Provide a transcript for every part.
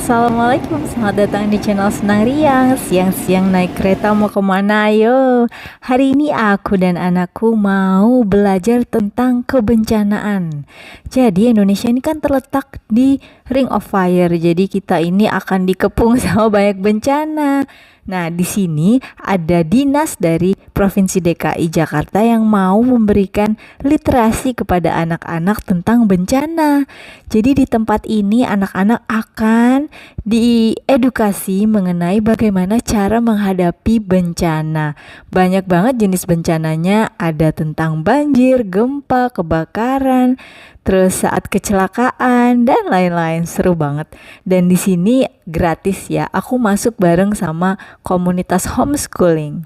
Assalamualaikum, selamat datang di channel Senang Riang. Siang-siang naik kereta mau kemana ayo? Hari ini aku dan anakku mau belajar tentang kebencanaan. Jadi Indonesia ini kan terletak di Ring of Fire. Jadi kita ini akan dikepung sama banyak bencana. Nah, di sini ada dinas dari Provinsi DKI Jakarta yang mau memberikan literasi kepada anak-anak tentang bencana. Jadi di tempat ini anak-anak akan diedukasi mengenai bagaimana cara menghadapi bencana. Banyak banget jenis bencananya, ada tentang banjir, gempa, kebakaran, terus saat kecelakaan dan lain-lain. Seru banget. Dan di sini gratis ya. Aku masuk bareng sama komunitas homeschooling.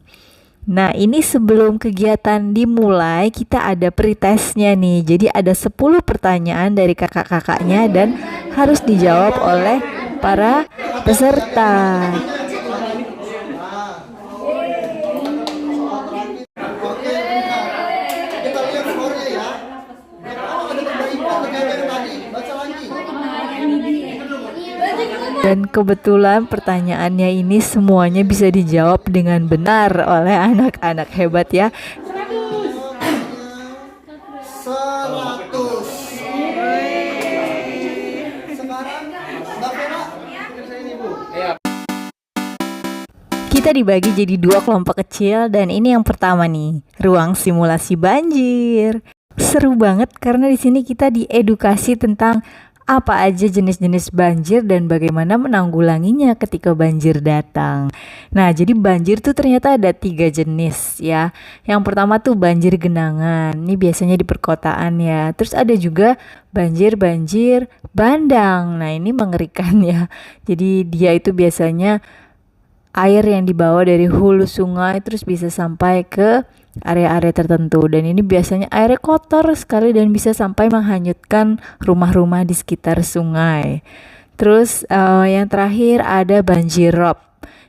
Nah, ini sebelum kegiatan dimulai kita ada pretestnya nih. Jadi ada 10 pertanyaan dari kakak-kakaknya dan harus dijawab oleh para peserta. Dan kebetulan pertanyaannya ini semuanya bisa dijawab dengan benar oleh anak-anak. Hebat ya. 100. Sekarang Mbak Vera, Kita dibagi jadi 2 kelompok kecil dan ini yang pertama nih, ruang simulasi banjir. Seru banget karena di sini kita diedukasi tentang apa aja jenis-jenis banjir dan bagaimana menanggulanginya ketika banjir datang. Nah, jadi banjir tuh ternyata ada 3 jenis ya. Yang pertama tuh banjir genangan. Ini biasanya di perkotaan ya. Terus ada juga banjir bandang. Nah, ini mengerikan ya. Jadi dia itu biasanya air yang dibawa dari hulu sungai terus bisa sampai ke area-area tertentu, dan ini biasanya airnya kotor sekali dan bisa sampai menghanyutkan rumah-rumah di sekitar sungai. Terus yang terakhir ada banjir rob.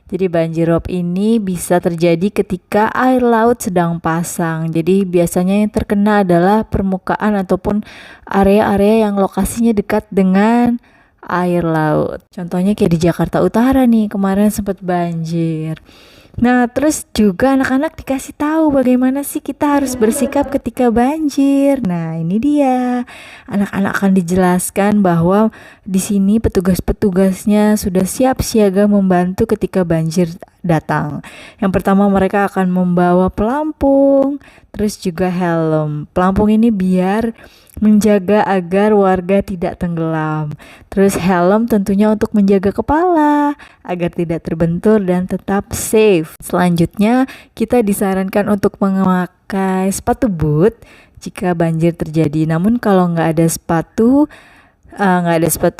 Jadi banjir rob ini bisa terjadi ketika air laut sedang pasang. Jadi biasanya yang terkena adalah permukaan ataupun area-area yang lokasinya dekat dengan air laut. Contohnya kayak di Jakarta Utara nih, kemarin sempat banjir. Nah, terus juga anak-anak dikasih tahu bagaimana sih kita harus bersikap ketika banjir. Nah, ini dia. Anak-anak akan dijelaskan bahwa di sini petugas-petugasnya sudah siap siaga membantu ketika banjir datang. Yang pertama mereka akan membawa pelampung, terus juga helm. Pelampung ini biar menjaga agar warga tidak tenggelam. Terus helm tentunya untuk menjaga kepala agar tidak terbentur dan tetap safe. Selanjutnya kita disarankan untuk memakai sepatu boot jika banjir terjadi. Namun kalau nggak ada sepatu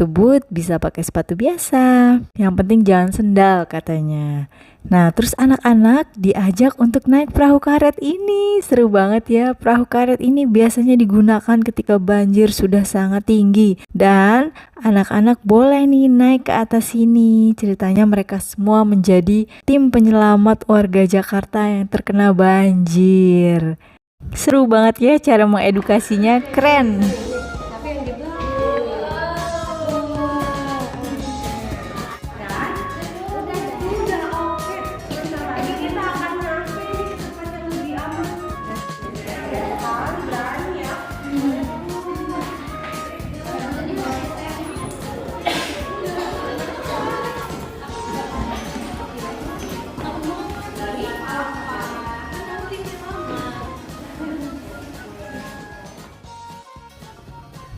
boot, bisa pakai sepatu biasa. Yang penting jangan sendal katanya. Nah, terus anak-anak diajak untuk naik perahu karet ini. Seru banget ya. Perahu karet ini biasanya digunakan ketika banjir sudah sangat tinggi. Dan anak-anak boleh nih naik ke atas sini. Ceritanya mereka semua menjadi tim penyelamat warga Jakarta yang terkena banjir. Seru banget ya cara mengedukasinya, keren.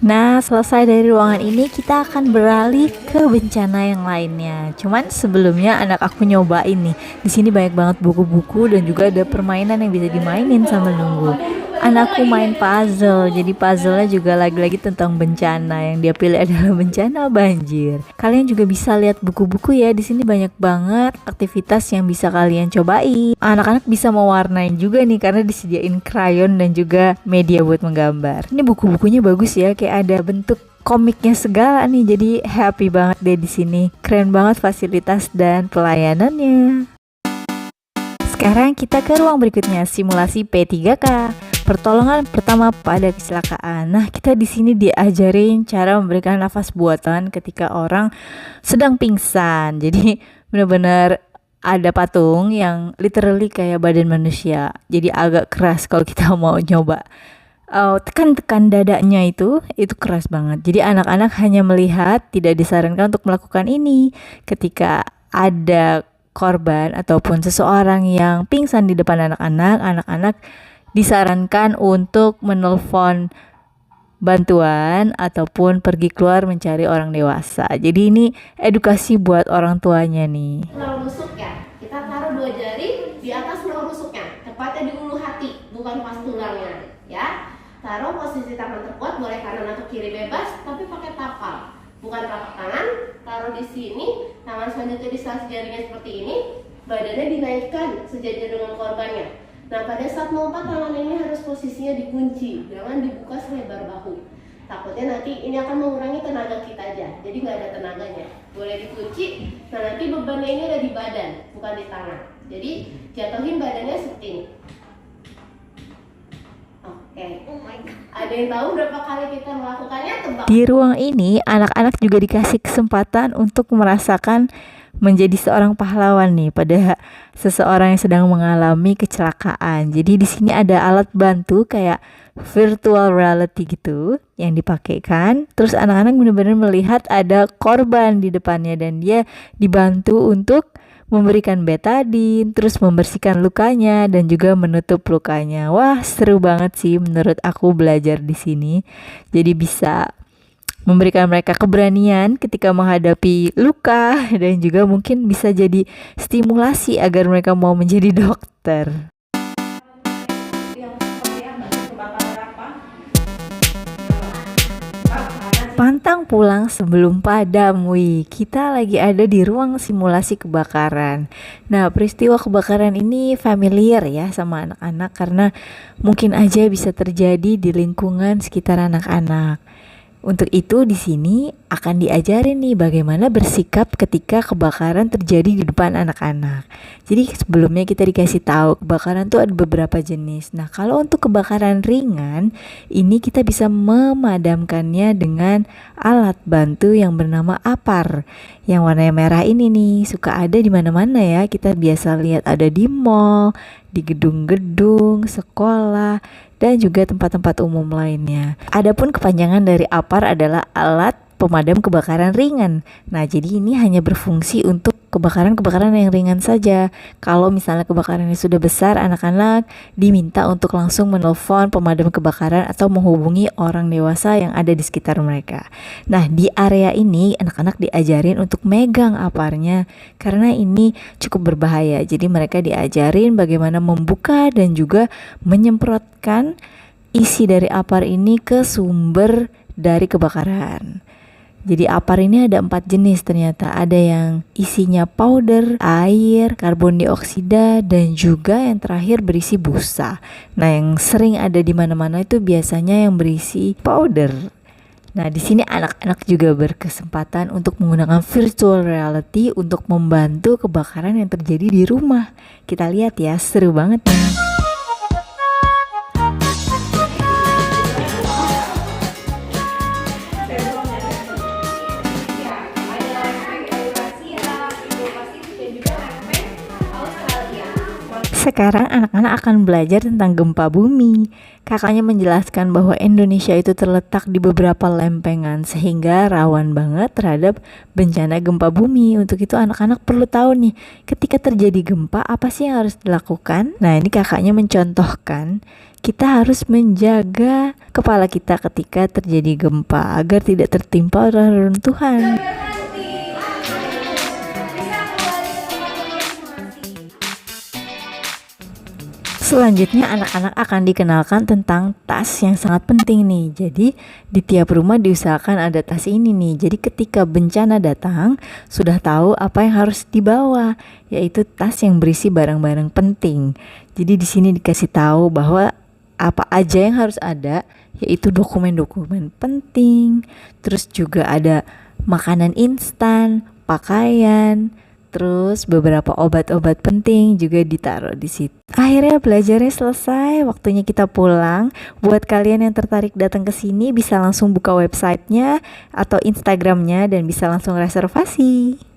Nah, selesai dari ruangan ini kita akan beralih ke bencana yang lainnya. Cuman sebelumnya anak aku nyobain nih. Di sini banyak banget buku-buku dan juga ada permainan yang bisa dimainin sambil nunggu. Anakku main puzzle. Jadi puzzle-nya juga lagi-lagi tentang bencana. Yang dia pilih adalah bencana banjir. Kalian juga bisa lihat buku-buku ya. Di sini banyak banget aktivitas yang bisa kalian cobain. Anak-anak bisa mewarnain juga nih karena disediain krayon dan juga media buat menggambar. Ini buku-bukunya bagus ya, kayak ada bentuk komiknya segala nih. Jadi happy banget deh di sini. Keren banget fasilitas dan pelayanannya. Sekarang kita ke ruang berikutnya, simulasi P3K. pertolongan pertama pada kecelakaan. Nah, kita di sini diajarin cara memberikan nafas buatan ketika orang sedang pingsan. Jadi benar-benar ada patung yang literally kayak badan manusia. Jadi agak keras kalau kita mau nyoba. Tekan-tekan dadanya itu keras banget. Jadi anak-anak hanya melihat, tidak disarankan untuk melakukan ini ketika ada korban ataupun seseorang yang pingsan di depan anak-anak. Anak-anak disarankan untuk menelpon bantuan ataupun pergi keluar mencari orang dewasa. Jadi ini edukasi buat orang tuanya nih. Tulang rusuk ya, kita taruh 2 jari di atas tulang rusuknya, tepatnya di ulu hati, bukan pas tulangnya ya. Taruh posisi tangan terkuat, boleh kanan atau kiri bebas, tapi pakai tapal, bukan telapak tangan. Taruh di sini, tangan selanjutnya di sela jarinya seperti ini, badannya dinaikkan sejajar dengan korbannya. Nah, pada saat melompat tangan ini harus posisinya dikunci, jangan dibuka selebar bahu. Takutnya nanti ini akan mengurangi tenaga kita aja, jadi nggak ada tenaganya. Boleh dikunci, nah nanti bebannya ini ada di badan, bukan di tangan. Jadi jatuhin badannya seperti ini. Oke. Ada yang tahu berapa kali kita melakukannya? Tebak. Di ruang ini, anak-anak juga dikasih kesempatan untuk merasakan menjadi seorang pahlawan nih pada seseorang yang sedang mengalami kecelakaan. Jadi di sini ada alat bantu kayak virtual reality gitu yang dipakaikan. Terus anak-anak benar-benar melihat ada korban di depannya dan dia dibantu untuk memberikan betadin, terus membersihkan lukanya dan juga menutup lukanya. Wah, seru banget sih menurut aku belajar di sini. Jadi bisa memberikan mereka keberanian ketika menghadapi luka dan juga mungkin bisa jadi stimulasi agar mereka mau menjadi dokter. Pantang pulang sebelum padam. Wih, kita lagi ada di ruang simulasi kebakaran. Nah, peristiwa kebakaran ini familiar ya sama anak-anak karena mungkin aja bisa terjadi di lingkungan sekitar anak-anak. Untuk itu di sini akan diajarin nih bagaimana bersikap ketika kebakaran terjadi di depan anak-anak. Jadi sebelumnya kita dikasih tahu kebakaran tuh ada beberapa jenis. Nah, kalau untuk kebakaran ringan, ini kita bisa memadamkannya dengan alat bantu yang bernama APAR. Yang warna merah ini nih suka ada di mana-mana ya. Kita biasa lihat ada di mall, di gedung-gedung, sekolah, dan juga tempat-tempat umum lainnya. Adapun kepanjangan dari APAR adalah alat pemadam kebakaran ringan. Nah, jadi ini hanya berfungsi untuk kebakaran-kebakaran yang ringan saja. Kalau misalnya kebakarannya sudah besar, anak-anak diminta untuk langsung menelpon pemadam kebakaran atau menghubungi orang dewasa yang ada di sekitar mereka. Nah, di area ini anak-anak diajarin untuk megang aparnya karena ini cukup berbahaya. Jadi mereka diajarin bagaimana membuka dan juga menyemprotkan isi dari apar ini ke sumber dari kebakaran. Jadi APAR ini ada 4 jenis ternyata. Ada yang isinya powder, air, karbon dioksida, dan juga yang terakhir berisi busa. Nah, yang sering ada di mana-mana itu biasanya yang berisi powder. Nah, di sini anak-anak juga berkesempatan untuk menggunakan virtual reality untuk membantu kebakaran yang terjadi di rumah. Kita lihat ya, seru banget nih. Sekarang anak-anak akan belajar tentang gempa bumi. Kakaknya menjelaskan bahwa Indonesia itu terletak di beberapa lempengan sehingga rawan banget terhadap bencana gempa bumi. Untuk itu anak-anak perlu tahu nih, ketika terjadi gempa apa sih yang harus dilakukan? Nah, ini kakaknya mencontohkan kita harus menjaga kepala kita ketika terjadi gempa agar tidak tertimpa reruntuhan. Selanjutnya anak-anak akan dikenalkan tentang tas yang sangat penting nih. Jadi di tiap rumah diusahakan ada tas ini nih. Jadi ketika bencana datang sudah tahu apa yang harus dibawa, yaitu tas yang berisi barang-barang penting. Jadi di sini dikasih tahu bahwa apa aja yang harus ada, yaitu dokumen-dokumen penting, terus juga ada makanan instan, pakaian, Terus beberapa obat-obat penting juga ditaruh di situ. Akhirnya belajarnya selesai, waktunya kita pulang. Buat kalian yang tertarik datang ke sini bisa langsung buka websitenya atau Instagramnya dan bisa langsung reservasi.